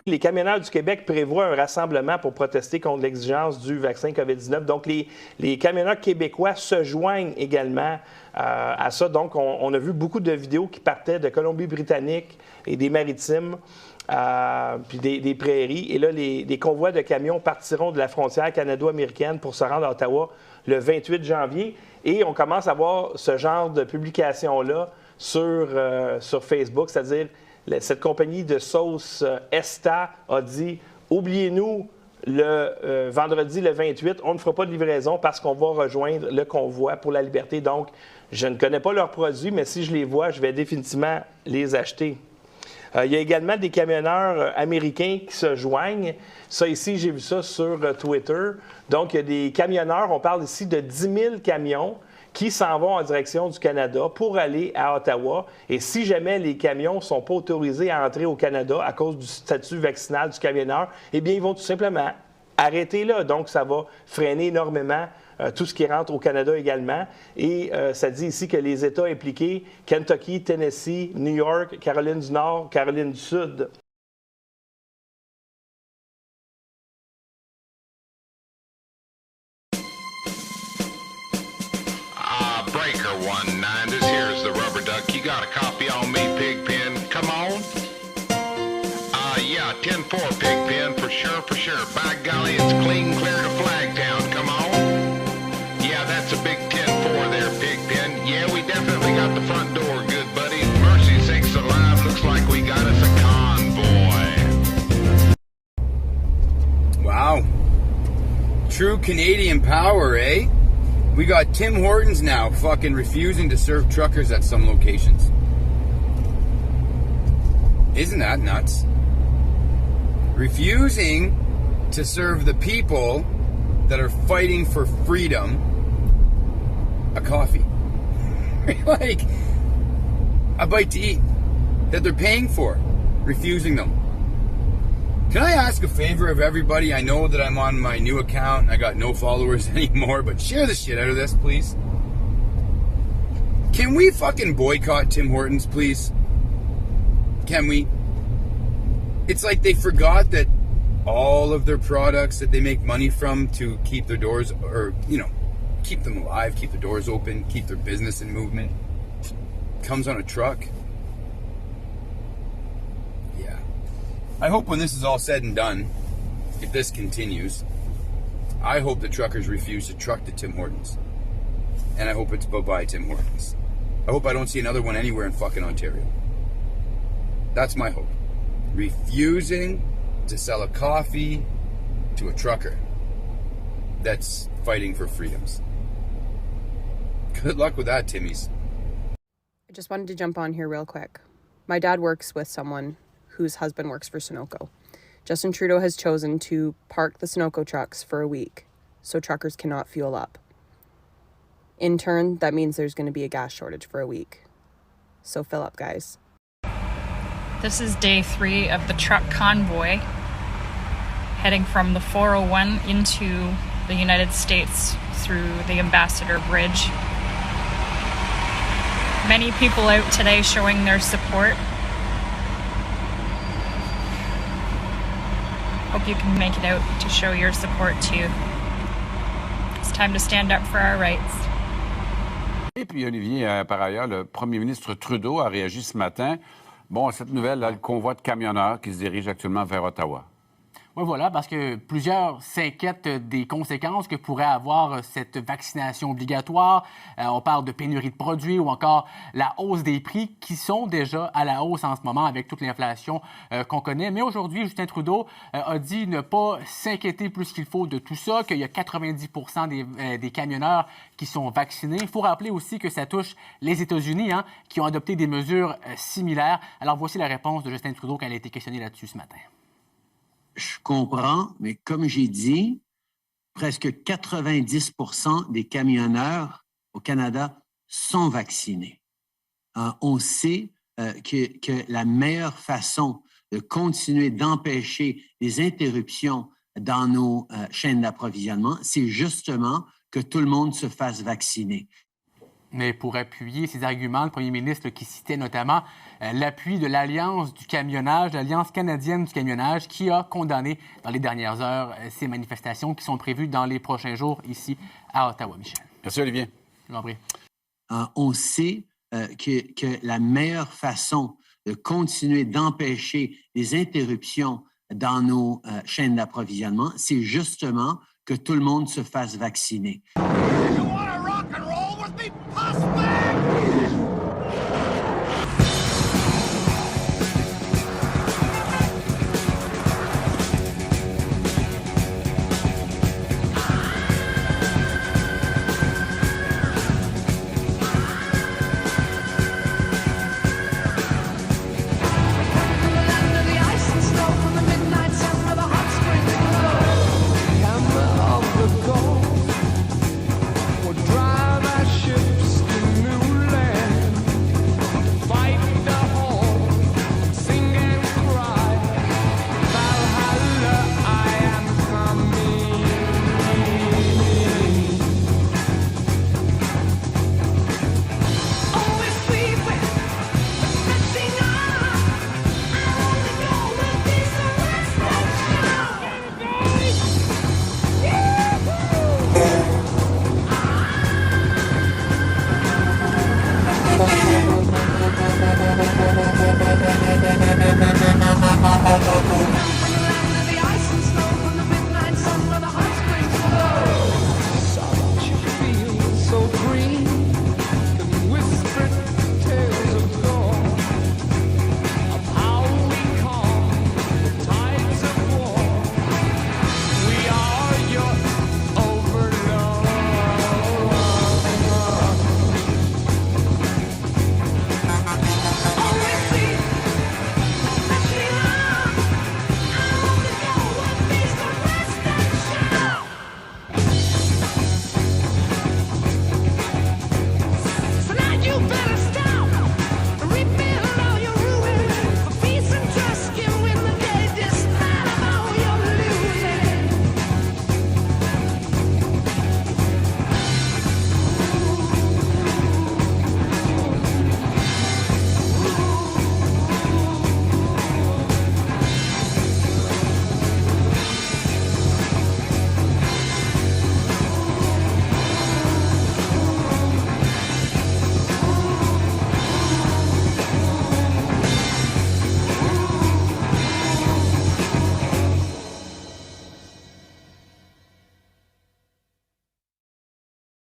Les camionneurs du Québec prévoient un rassemblement pour protester contre l'exigence du vaccin COVID-19. Donc, les camionneurs québécois se joignent également à ça. Donc, on a vu beaucoup de vidéos qui partaient de Colombie-Britannique et des Maritimes, puis des prairies. Et là, les convois de camions partiront de la frontière canado-américaine pour se rendre à Ottawa le 28 janvier. Et on commence à voir ce genre de publication-là sur Facebook, c'est-à-dire cette compagnie de sauce Esta a dit « Oubliez-nous, le vendredi le 28, on ne fera pas de livraison parce qu'on va rejoindre le convoi pour la liberté. » Donc, je ne connais pas leurs produits, mais si je les vois, je vais définitivement les acheter. Il y a également des camionneurs américains qui se joignent. Ça ici, j'ai vu ça sur Twitter. Donc, il y a des camionneurs, on parle ici de 10 000 camions qui s'en vont en direction du Canada pour aller à Ottawa. Et si jamais les camions ne sont pas autorisés à entrer au Canada à cause du statut vaccinal du camionneur, eh bien, ils vont tout simplement arrêter là. Donc, ça va freiner énormément tout ce qui rentre au Canada également. Et ça dit ici que les États impliqués, Kentucky, Tennessee, New York, Caroline du Nord, Caroline du Sud, Breaker 19, this here's the rubber duck. You got a copy on me, Pigpen? Come on. Yeah, 10-4, Pigpen, for sure, for sure. By golly, it's clean clear to Flagtown. Come on. Yeah, that's a big 10-4 there, Pigpen. Yeah, we definitely got the front door, good buddy. Mercy sakes alive, looks like we got us a convoy. Wow. True Canadian power, eh? We got Tim Hortons now fucking refusing to serve truckers at some locations. Isn't that nuts? Refusing to serve the people that are fighting for freedom a coffee. Like, a bite to eat that they're paying for. Refusing them. Can I ask a favor of everybody? I know that I'm on my new account and I got no followers anymore, but share the shit out of this, please. Can we fucking boycott Tim Hortons, please? Can we? It's like they forgot that all of their products that they make money from to keep their doors, or, you know, keep them alive, keep the doors open, keep their business in movement, comes on a truck. I hope when this is all said and done, if this continues, I hope the truckers refuse to truck to Tim Hortons. And I hope it's bye-bye Tim Hortons. I hope I don't see another one anywhere in fucking Ontario. That's my hope. Refusing to sell a coffee to a trucker that's fighting for freedoms. Good luck with that, Timmies. I just wanted to jump on here real quick. My dad works with someone whose husband works for Sunoco. Justin Trudeau has chosen to park the Sunoco trucks for a week so truckers cannot fuel up. In turn, that means there's going to be a gas shortage for a week. So fill up, guys. This is day 3 of the truck convoy heading from the 401 into the United States through the Ambassador Bridge. Many people out today showing their support. Hope you can make it out to show your support too. It's time to stand up for our rights. Et puis, Olivier, par ailleurs, le premier ministre Trudeau a réagi ce matin. Bon, à cette nouvelle, là, le convoi de camionneurs qui se dirige actuellement vers Ottawa. Oui, voilà, parce que plusieurs s'inquiètent des conséquences que pourrait avoir cette vaccination obligatoire. On parle de pénurie de produits ou encore la hausse des prix qui sont déjà à la hausse en ce moment avec toute l'inflation qu'on connaît. Mais aujourd'hui, Justin Trudeau a dit ne pas s'inquiéter plus qu'il faut de tout ça, qu'il y a 90 % des camionneurs qui sont vaccinés. Il faut rappeler aussi que ça touche les États-Unis, qui ont adopté des mesures similaires. Alors voici la réponse de Justin Trudeau quand elle a été questionnée là-dessus ce matin. Je comprends, mais comme j'ai dit, presque 90 % des camionneurs au Canada sont vaccinés. On sait que la meilleure façon de continuer d'empêcher les interruptions dans nos chaînes d'approvisionnement, c'est justement que tout le monde se fasse vacciner. Mais pour appuyer ses arguments, le premier ministre qui citait notamment l'appui de l'Alliance du camionnage, l'Alliance canadienne du camionnage, qui a condamné dans les dernières heures ces manifestations qui sont prévues dans les prochains jours ici à Ottawa, Michel. Merci, Olivier. Je vous en prie. On sait que la meilleure façon de continuer d'empêcher les interruptions dans nos chaînes d'approvisionnement, c'est justement que tout le monde se fasse vacciner.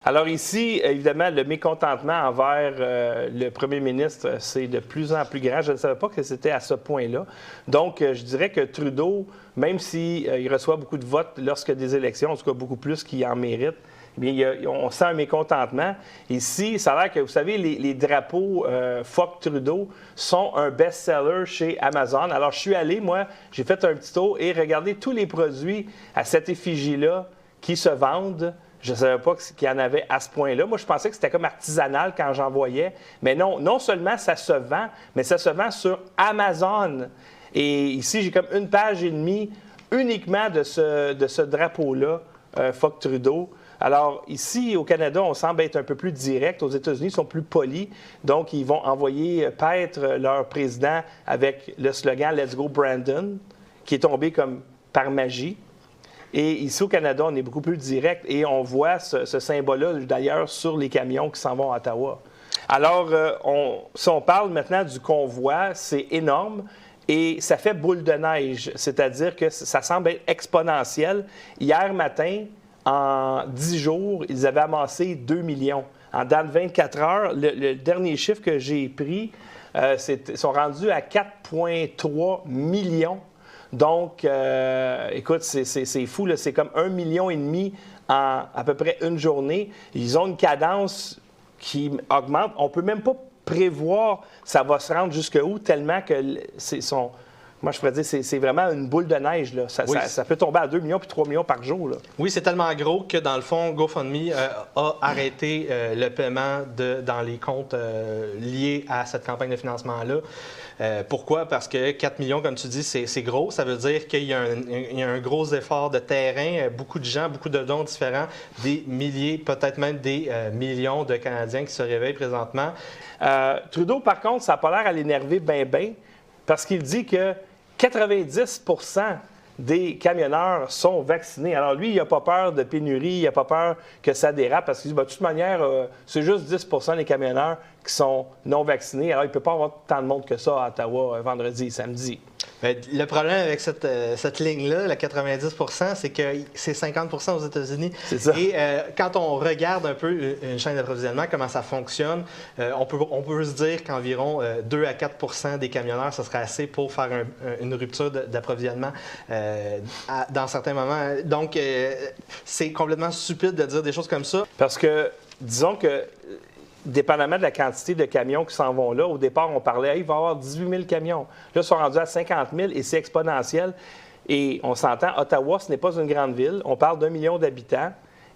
Alors ici, évidemment, le mécontentement envers le premier ministre, c'est de plus en plus grand. Je ne savais pas que c'était à ce point-là. Donc, je dirais que Trudeau, même s'il reçoit beaucoup de votes lorsque des élections, en tout cas beaucoup plus qu'il en mérite, eh bien, on sent un mécontentement. Ici, ça a l'air que, vous savez, les drapeaux Fuck Trudeau sont un best-seller chez Amazon. Alors, je suis allé, moi, j'ai fait un petit tour et regardé tous les produits à cette effigie-là qui se vendent. Je ne savais pas qu'il y en avait à ce point-là. Moi, je pensais que c'était comme artisanal quand j'en voyais. Mais non, non seulement ça se vend, mais ça se vend sur Amazon. Et ici, j'ai comme 1,5 pages uniquement de ce drapeau-là, Fuck Trudeau. Alors, ici, au Canada, on semble être un peu plus direct. Aux États-Unis, ils sont plus polis. Donc, ils vont envoyer paître leur président avec le slogan « Let's go Brandon », qui est tombé comme par magie. Et ici, au Canada, on est beaucoup plus direct et on voit ce symbole-là, d'ailleurs, sur les camions qui s'en vont à Ottawa. Alors, si on parle maintenant du convoi, c'est énorme et ça fait boule de neige, c'est-à-dire que ça semble être exponentiel. Hier matin, en 10 jours, ils avaient amassé 2 millions. Dans 24 heures, le dernier chiffre que j'ai pris, ils sont rendus à 4,3 millions. Donc, écoute, c'est fou, là. C'est comme 1,5 million en à peu près une journée. Ils ont une cadence qui augmente. On ne peut même pas prévoir ça va se rendre jusqu'où, tellement que Moi, je pourrais dire que c'est vraiment une boule de neige. Là. Oui. Ça peut tomber à 2 millions puis 3 millions par jour. Là. Oui, c'est tellement gros que, dans le fond, GoFundMe a arrêté le paiement dans les comptes liés à cette campagne de financement-là. Pourquoi? Parce que 4 millions, comme tu dis, c'est gros. Ça veut dire qu'il y a un gros effort de terrain, beaucoup de gens, beaucoup de dons différents, des milliers, peut-être même des millions de Canadiens qui se réveillent présentement. Trudeau, par contre, ça n'a pas l'air à l'énerver bien, parce qu'il dit que 90 des camionneurs sont vaccinés. Alors lui, il n'a pas peur de pénurie, il n'a pas peur que ça dérape, parce qu'il dit, de toute manière, c'est juste 10 des camionneurs qui sont non vaccinés. Alors il ne peut pas avoir tant de monde que ça à Ottawa vendredi et samedi. Bien, le problème avec cette ligne-là, la 90 c'est que c'est 50 aux États-Unis. C'est ça. Et quand on regarde un peu une chaîne d'approvisionnement, comment ça fonctionne, on peut se dire qu'environ 2 à 4 des camionneurs, ce serait assez pour faire une rupture d'approvisionnement dans certains moments. Donc, c'est complètement stupide de dire des choses comme ça. Parce que, disons que, dépendamment de la quantité de camions qui s'en vont là, au départ, on parlait, il va y avoir 18 000 camions. Là, ils sont rendus à 50 000 et c'est exponentiel. Et on s'entend, Ottawa, ce n'est pas une grande ville. On parle d'1 million d'habitants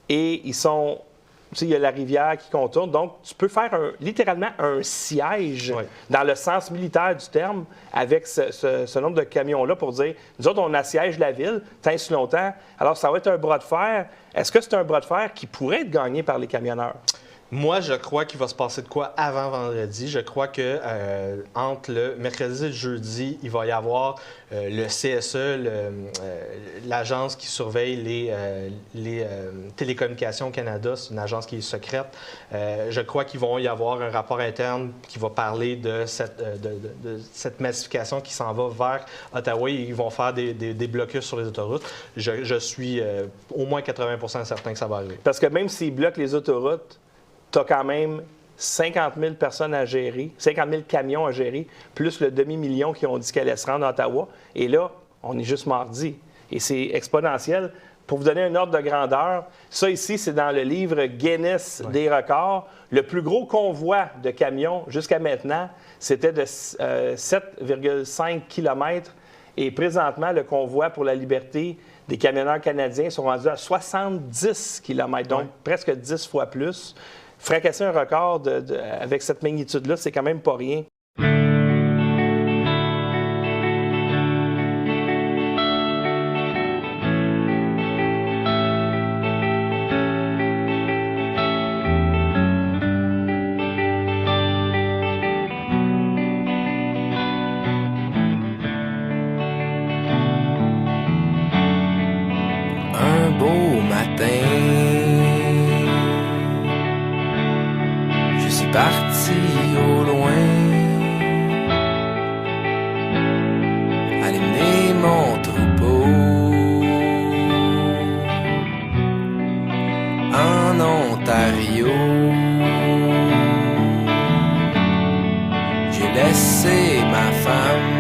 et ils sont... Tu sais, il y a la rivière qui contourne. Donc, tu peux faire littéralement un siège, dans le sens militaire du terme, avec ce nombre de camions-là pour dire, nous autres, on assiège la ville tant si longtemps. Alors, ça va être un bras de fer. Est-ce que c'est un bras de fer qui pourrait être gagné par les camionneurs? Moi, je crois qu'il va se passer de quoi avant vendredi. Je crois que entre le mercredi et le jeudi, il va y avoir le CSE, l'agence qui surveille les télécommunications au Canada. C'est une agence qui est secrète. Je crois qu'il va y avoir un rapport interne qui va parler de cette massification qui s'en va vers Ottawa. Ils vont faire des blocus sur les autoroutes. Je suis au moins 80 certain que ça va arriver. Parce que même s'ils bloquent les autoroutes, tu as quand même 50 000 personnes à gérer, 50 000 camions à gérer, plus le demi-million qui ont dit qu'elle allait se rendre à Ottawa. Et là, on est juste mardi. Et c'est exponentiel. Pour vous donner un ordre de grandeur, ça ici, c'est dans le livre Guinness des records. Le plus gros convoi de camions jusqu'à maintenant, c'était de 7,5 km. Et présentement, le convoi pour la liberté des camionneurs canadiens sont rendus à 70 km, donc presque 10 fois plus. Fracasser un record avec cette magnitude-là, c'est quand même pas rien. Un beau matin, je suis parti au loin, aller mener mon troupeau en Ontario. J'ai laissé ma femme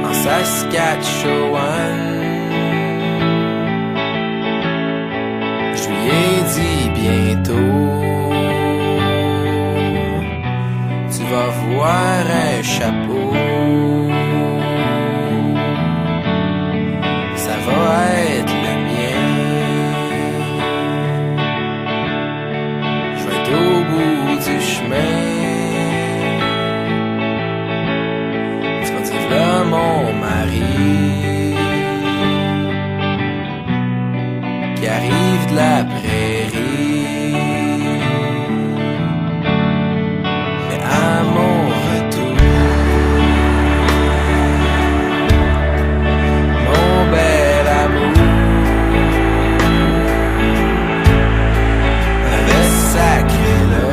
en Saskatchewan. Je lui ai dit bientôt, tu vas voir un chapeau, ça va être le mien. Je vais être au bout du chemin, tu vas dire là mon mari qui arrive de la prairie. Mais à mon retour, mon bel amour avait sacré là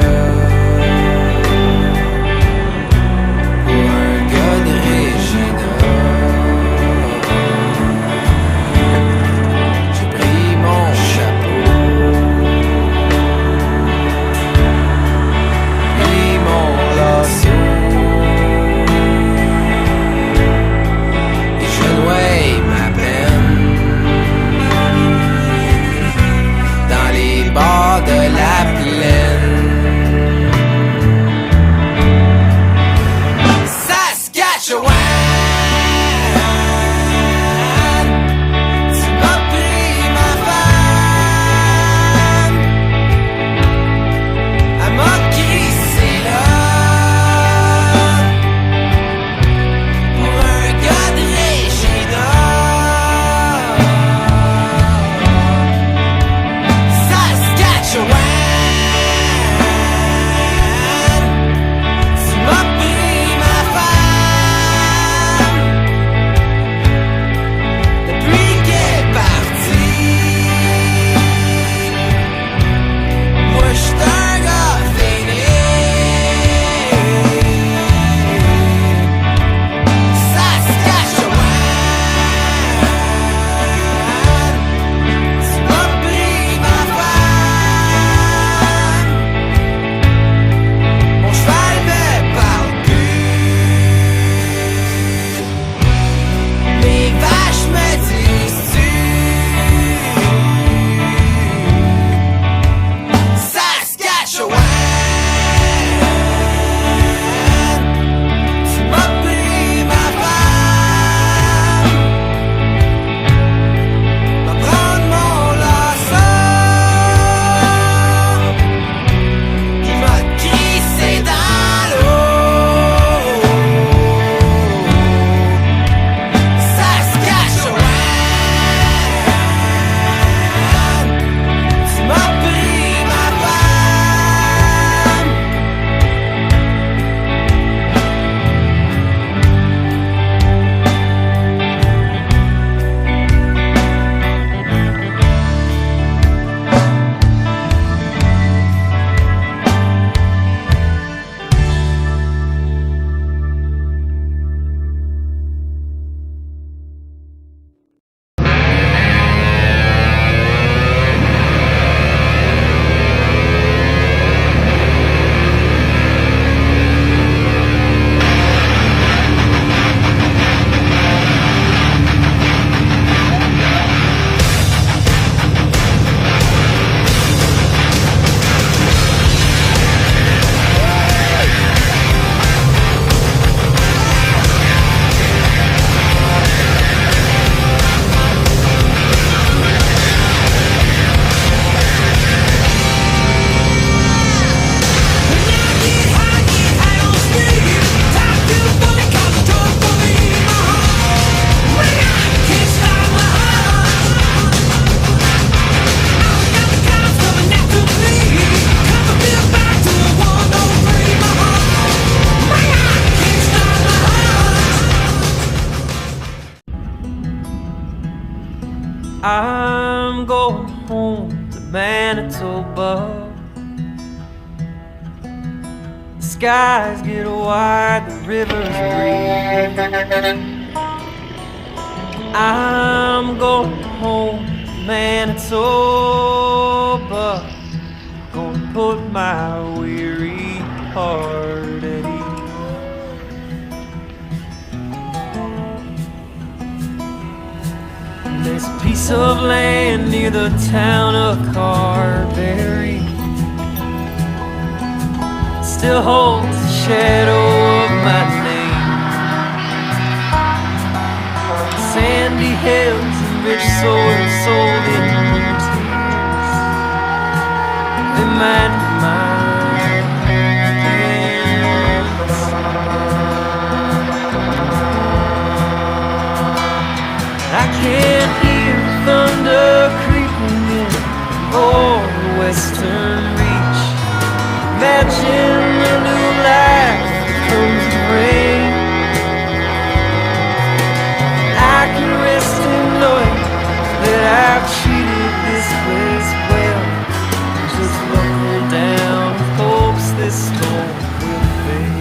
pour un gars de Regina. J'ai pris mon chapeau I'm going home to Manitoba. The skies get wide, the rivers breathe. I'm going home to Manitoba. Gonna put my weary heart at ease. There's a piece of land near the town of Carberry. Still holds the shadow of my name. Sandy hills and rich soil sold in tears. They might be mine. I can't hear thunder creeping in or the western reach. Imagine a new life comes in rain. I can rest in knowing that I've treated this place well. Just buckle down, hopes this storm will fade.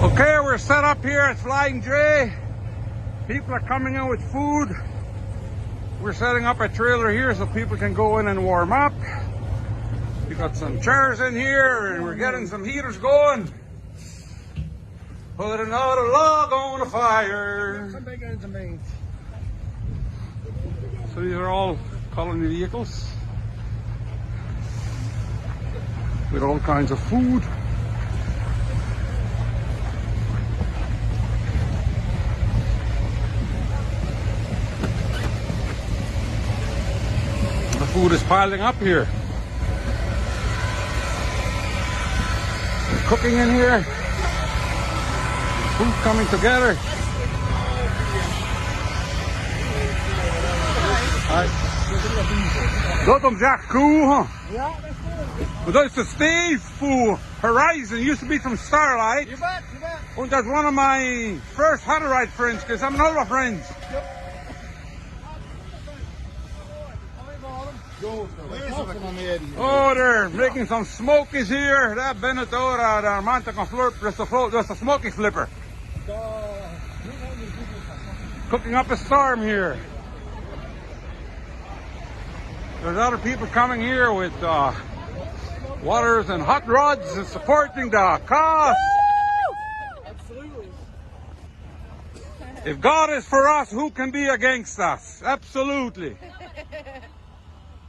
Okay, we're set up here at Flying J. People are coming in with food. We're setting up a trailer here so people can go in and warm up. We got some chairs in here and we're getting some heaters going. Put another log on the fire. So these are all colony vehicles with all kinds of food. The food is piling up here. There's cooking in here. Food coming together. Dat om zegt cool, huh? Ja, dat is cool. But that's the stage for Horizon. Used to be from Starlight. You bet, you bet. And that's one of my first Hutterite friends, because I'm not a friend. Oh, they're making some smokies here. That Benetora, the Mantica Flip, that's a smoky flipper. Cooking up a storm here. There's other people coming here with waters and hot rods and supporting the cause. Absolutely. If God is for us, who can be against us? Absolutely.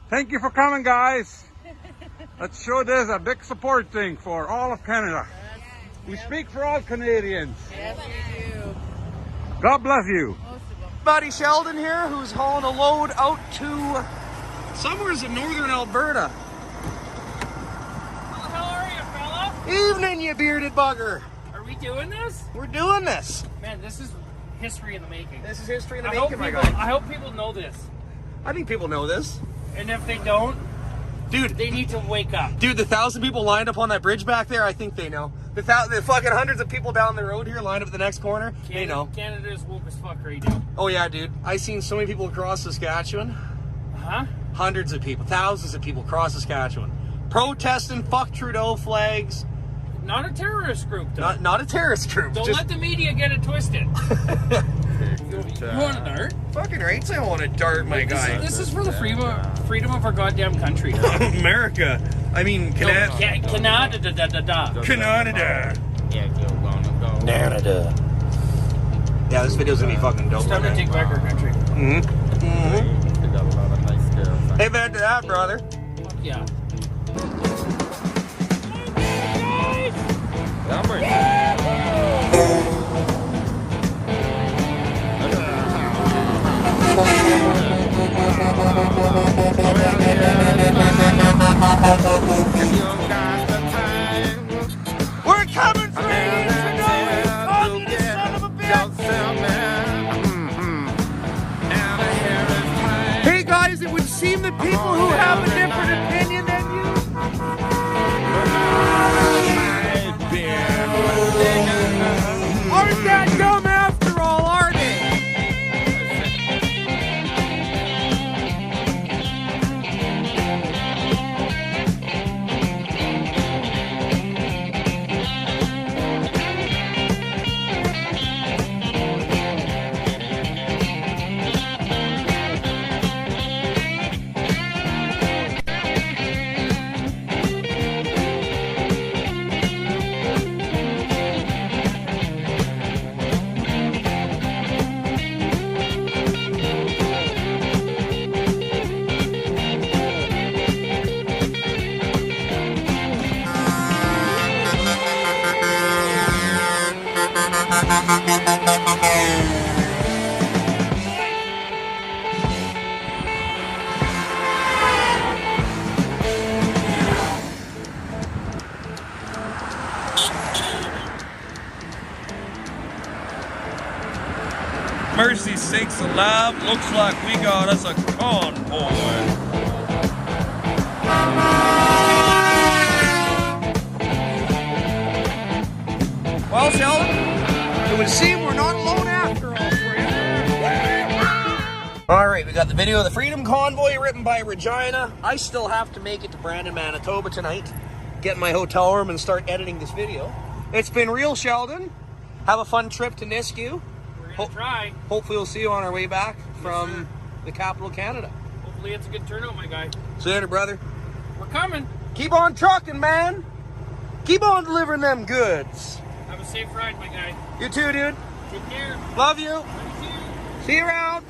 Thank you for coming, guys. Let's show this a big support thing for all of Canada. We speak for all Canadians. Yes, we do. God bless you. Buddy Sheldon here, who's hauling a load out to Somewhere's in northern Alberta. How are you, fella? Evening, you bearded bugger. Are we doing this? We're doing this. Man, this is history in the making. This is history in the I hope making, my people, guy. I hope people know this. I think people know this. And if they don't, dude, they need to wake up. Dude, the 1,000 people lined up on that bridge back there, I think they know. The fucking hundreds of people down the road here lined up at the next corner, they know. Canada is woke as fuck right now. Oh yeah, dude. I seen so many people across Saskatchewan. Huh? Hundreds of people, thousands of people across Saskatchewan. Protesting, fuck Trudeau flags. Not a terrorist group, though. Not a terrorist group. Don't let the media get it twisted. You want a dart? Fucking right, I want a dart, my guy. This is for the freedom of our goddamn country. America. I mean, Canada. Canada. Canada. Canada. Yeah, this video's gonna be fucking dope. It's time to take back our country. Amen to that, brother. Fuck yeah. We're coming for you tonight, communist son of a bitch! Hey guys, it would seem that people who have a different opinion than you aren't that dumb after all, are they? Mercy sakes alive, looks like we got us a convoy. Well, Sheldon, it would seem we're not alone after all, friend. All right, we got the video of the Freedom Convoy written by Regina. I still have to make it to Brandon, Manitoba tonight, get in my hotel room and start editing this video. It's been real, Sheldon. Have a fun trip to Nisku. Try. Hopefully we'll see you on our way back from the capital of Canada. Hopefully it's a good turnout, my guy. See you later, brother. We're coming. Keep on trucking, man. Keep on delivering them goods. Have a safe ride, my guy. You too, dude. Take care. Love you. See you around.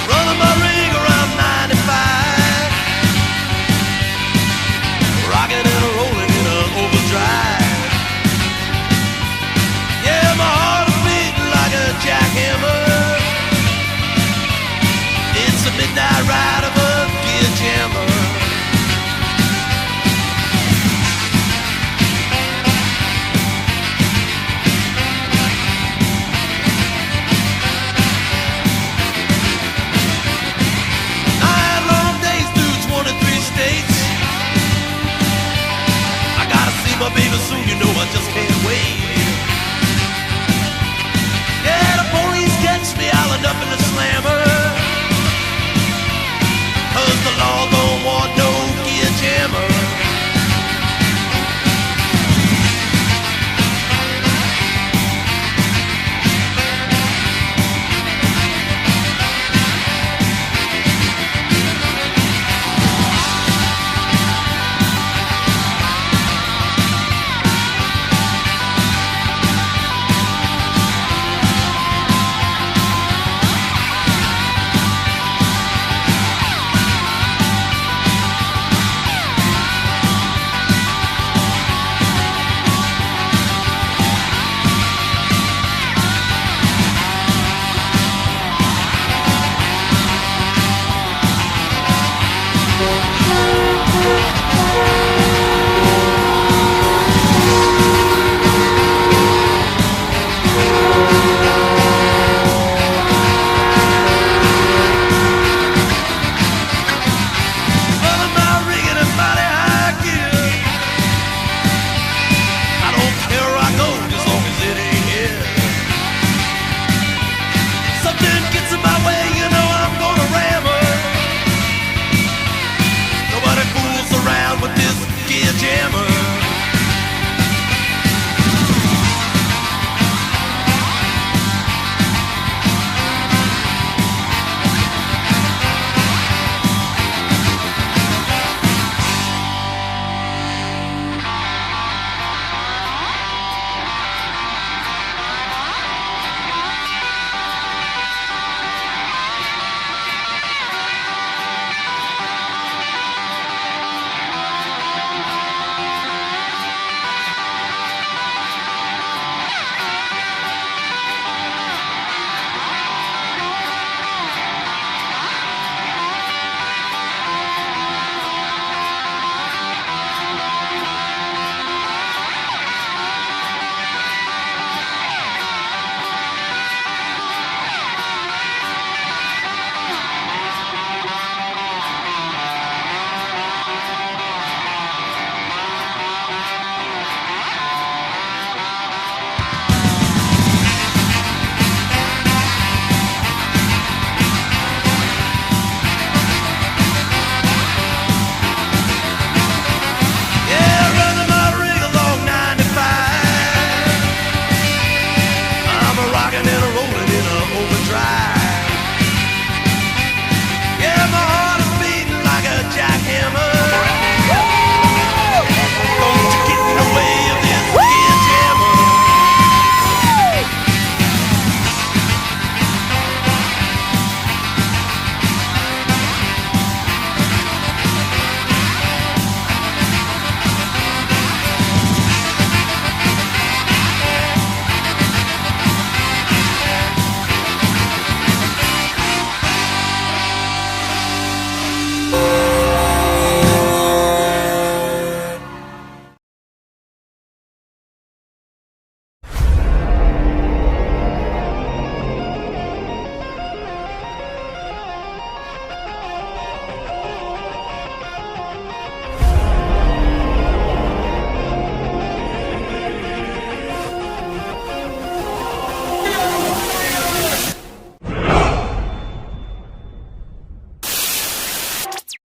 Running my rig around 95, rocking and rolling in an overdrive. Yeah, my heart is beating like a jackhammer. It's a midnight ride of a gear jammer. I had long days through 23 states. I gotta see my baby soon, you know I just can't wait.